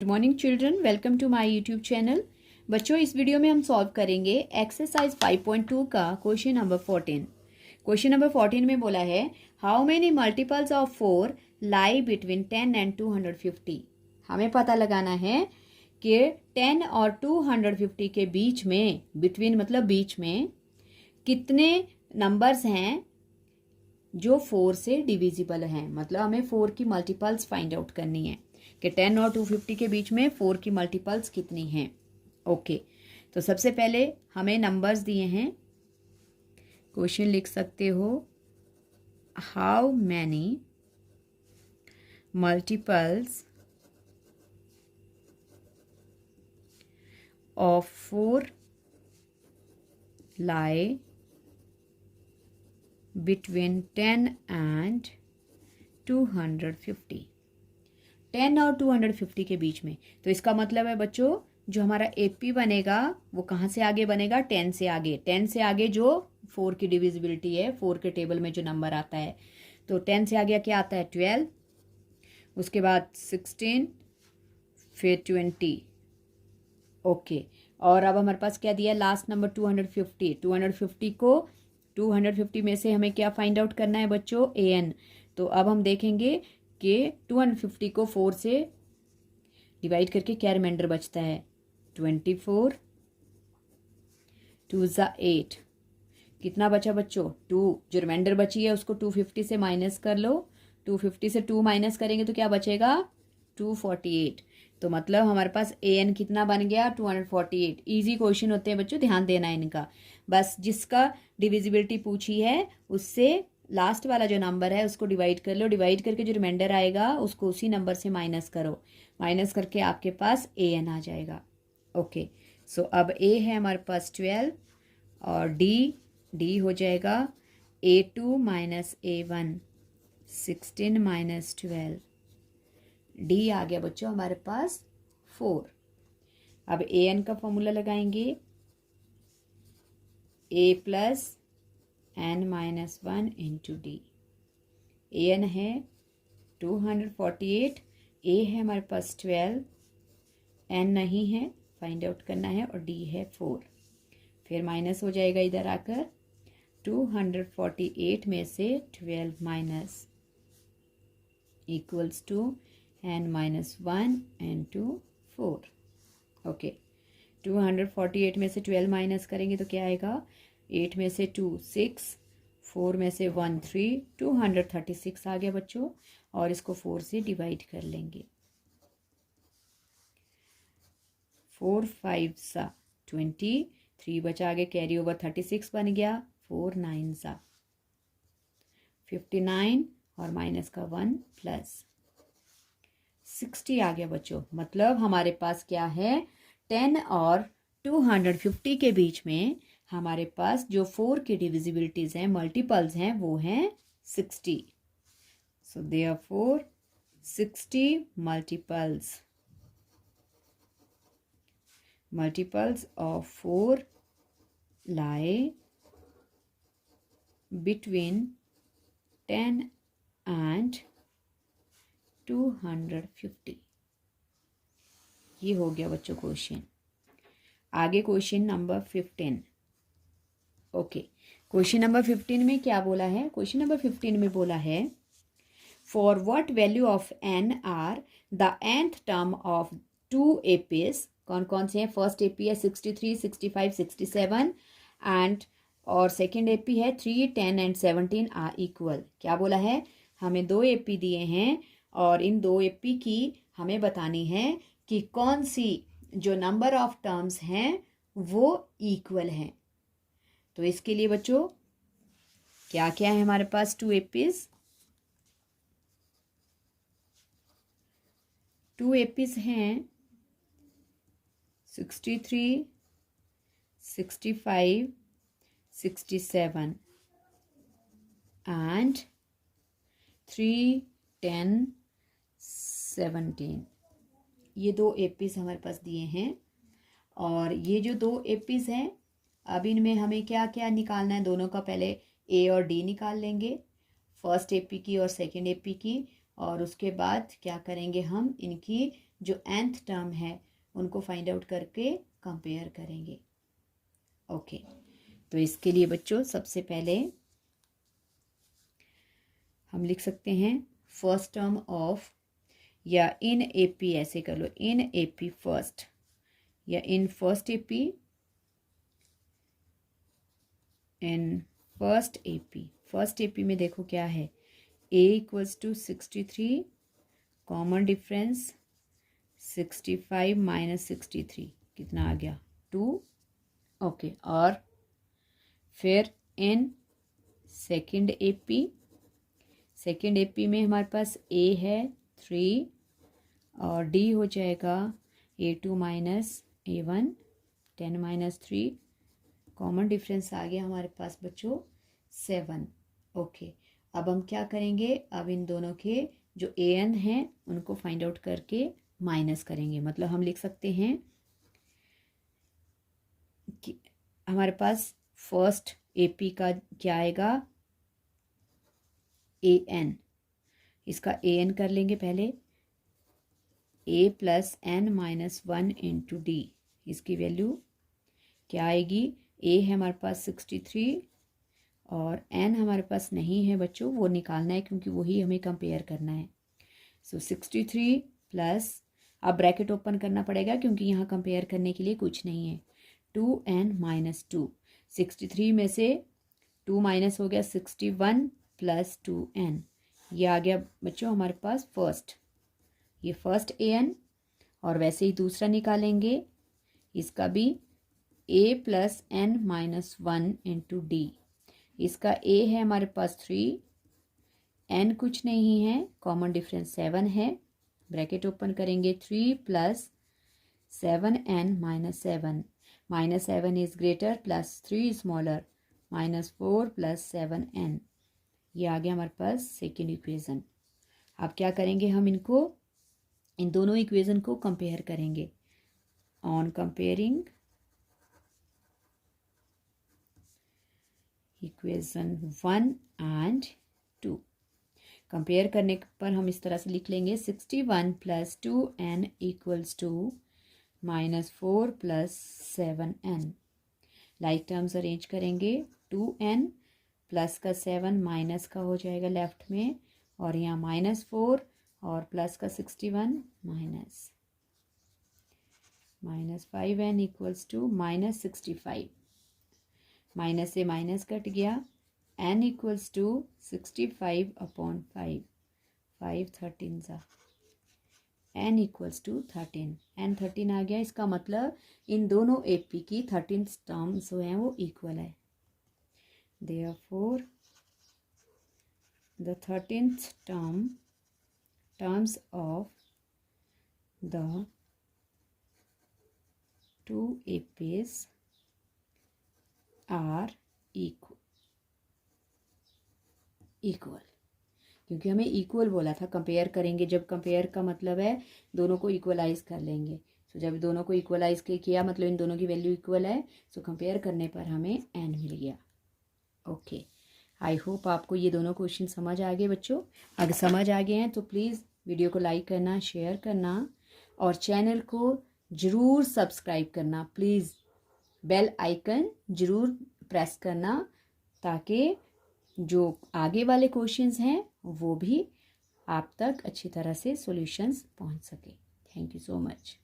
Good morning children, welcome to my YouTube channel. बच्चों, इस video में हम सॉल्व करेंगे एक्सरसाइज 5.2 का क्वेश्चन नंबर 14। क्वेश्चन नंबर 14 में बोला है how many multiples of 4 lie between 10 and 250। हमें पता लगाना है कि 10 और 250 के बीच में, बिटवीन मतलब बीच में, कितने नंबर्स हैं जो 4 से डिविजिबल हैं। मतलब हमें 4 की मल्टीपल्स फाइंड आउट करनी है कि 10 और 250 के बीच में 4 की मल्टीपल्स कितनी हैं। ओके, तो सबसे पहले हमें नंबर्स दिए हैं। क्वेश्चन लिख सकते हो, how many multiples of 4 lie between 10 and 250। 10 और 250 के बीच में, तो इसका मतलब है बच्चों, जो हमारा एपी बनेगा वो कहाँ से आगे बनेगा? 10 से आगे। 10 से आगे जो 4 की डिविजिबिलिटी है, 4 के टेबल में जो नंबर आता है, तो 10 से आगे क्या आता है? 12, उसके बाद 16, फिर 20। ओके, और अब हमारे पास क्या दिया? Last number 250। 250 को 250 में से हमें क्या फाइंड आउट करना है बच्चों? an। तो अब हम देखेंगे कि 250 को 4 से डिवाइड करके क्या रिमाइंडर बचता है? 24, 2 ज़ा 8। कितना बचा बच्चों? 2। जो रिमाइंडर बची है उसको 250 से माइनस कर लो। 250 से 2 माइनस करेंगे तो क्या बचेगा? 248। तो मतलब हमारे पास an कितना बन गया? 248। इजी क्वेश्चन होते हैं बच्चों, ध्यान देना है इनका। बस जिसका डिविजिबिलिटी पूछी है उससे लास्ट वाला जो नंबर है उसको डिवाइड कर लो। डिवाइड करके जो रिमाइंडर आएगा उसको उसी नंबर से माइनस करो। माइनस करके आपके पास an आ जाएगा। ओके, सो अब a है हमारे पास 12 और d हो जाएगा a2 minus a1, 16 minus 12। d आ गया बच्चों हमारे पास 4। अब an का फॉर्मूला लगाएंगे, a plus n minus 1 into D. an है 248, a है हमारे पास 12, n नहीं है, फाइंड आउट करना है, और d है 4। फिर माइनस हो जाएगा इधर आकर। 248 में से 12 minus equals to n minus 1 into 4। Okay, 248 में से 12 माइनस करेंगे तो क्या आएगा? 8 में से 2 6, 4 में से 1 3, 236 आ गया बच्चों। और इसको 4 से डिवाइड कर लेंगे। 4 5 सा 20, 3 बचा, आगे कैरी ओवर 36 बन गया। 4 9 सा 59 और माइनस का 1 प्लस 60 आ गया बच्चों। मतलब हमारे पास क्या है? 10 और 250 के बीच में हमारे पास जो 4 की डिविजिबिलिटीज हैं, मल्टीपल्स हैं, वो हैं 60। So therefore 60 multiples of 4 lie between 10 and 250। ये हो गया बच्चों क्वेश्चन। आगे question number 15। Okay, question number 15 में क्या बोला है? क्वेश्चन नंबर 15 में बोला है for what value of n are the nth term of 2 APs. कौन कौन से हैं? फर्स्ट एपी है 63, 65, 67 एंड, और सेकेंड एपी है 3, 10 एंड 17 आर इक्वल। क्या बोला है? हमें 2 एपी दिए हैं और इन 2 एपी की हमें बतानी है कि कौन सी जो नंबर ऑफ टर्म्स हैं वो इक्वल हैं। तो इसके लिए बच्चों क्या क्या है हमारे पास? 2 एपीज, 2 एपीज हैं 63, 65, 67 एंड 3, 10, 17। ये 2 एपीज हमारे पास दिए हैं। और ये जो 2 एपीज हैं, अब इनमें हमें क्या क्या निकालना है? दोनों का पहले ए और डी निकाल लेंगे, फर्स्ट एपी की और सेकंड एपी की। और उसके बाद क्या करेंगे? हम इनकी जो nth टर्म है उनको फाइंड आउट करके कंपेयर करेंगे। ओके, तो इसके लिए बच्चों सबसे पहले हम लिख सकते हैं फर्स्ट टर्म ऑफ, या इन एपी ऐसे कर लो, इन एपी फर्स्ट, या in first AP, in first AP में देखो क्या है, a equals to 63, common difference 65 minus 63 कितना आ गया 2। ओके, और फिर इन सेकंड एपी में हमारे पास a है 3 और d हो जाएगा a2 minus a1 10 minus 3, common difference आ गया हमारे पास बच्चों 7। ओके, अब हम क्या करेंगे, अब इन दोनों के जो an हैं उनको फाइंड आउट करके माइनस करेंगे। मतलब हम लिख सकते हैं कि हमारे पास फर्स्ट एपी का क्या आएगा an, इसका an कर लेंगे पहले, a plus n minus 1 into D, इसकी वैल्यू क्या आएगी, a है हमारे पास 63 और n हमारे पास नहीं है बच्चों, वो निकालना है क्योंकि वही हमें कंपेयर करना है। सो 63 प्लस, अब ब्रैकेट ओपन करना पड़ेगा क्योंकि यहाँ कंपेयर करने के लिए कुछ नहीं है, 2n माइनस 2, 63 में से 2 माइनस हो गया 61 प्लस 2n, ये आ गया बच्चों हमारे पास फर्स्ट, ये फर्स्ट an। और वैसे ही दूसरा निकालेंगे, इसका भी a plus n minus 1 into D, इसका a है हमारे पास 3, n कुछ नहीं है, कॉमन डिफरेंस 7 है, ब्रैकेट ओपन करेंगे 3 plus 7n minus 7, minus 7 is greater plus 3 smaller, minus 4 plus 7n, ये आ गया हमारे पास सेकेंड इक्वेशन। अब क्या करेंगे, हम इनको, इन दोनों इक्वेशन को कंपेयर करेंगे। On comparing equation 1 and 2, compare करने पर हम इस तरह से लिख लेंगे 61 plus 2n equals to minus 4 plus 7n, like terms arrange करेंगे, 2n प्लस का 7 माइनस का हो जाएगा लेफ्ट में, और यहाँ माइनस 4 और प्लस का 61 minus 5n equals to minus 65, minus से माइनस कट गया, n इक्वल्स टू 65 अपॉन 5, 5 13 सा, n इक्वल्स टू 13, n 13 आ गया। इसका मतलब इन दोनों एपी की 13 टर्म्स जो हैं वो इक्वल है। Therefore, the 13th terms of the two APs are equal, क्योंकि हमें इक्वल बोला था, कंपेयर करेंगे, जब कंपेयर का मतलब है दोनों को इक्वलाइज कर लेंगे। सो जब दोनों को इक्वलाइज किया मतलब इन दोनों की वैल्यू इक्वल है, सो कंपेयर करने पर हमें n मिल गया। ओके, आई होप आपको ये दोनों क्वेश्चन समझ आ गए बच्चों। अगर समझ आ गए हैं तो प्लीज़ वीडियो को लाइक करना, शेयर करना और चैनल को ज़रूर सब्सक्राइब करना। प्लीज़ बेल आइकन ज़रूर प्रेस करना ताकि जो आगे वाले क्वेश्चंस हैं वो भी आप तक अच्छी तरह से सॉल्यूशंस पहुंच सके। Thank you so much.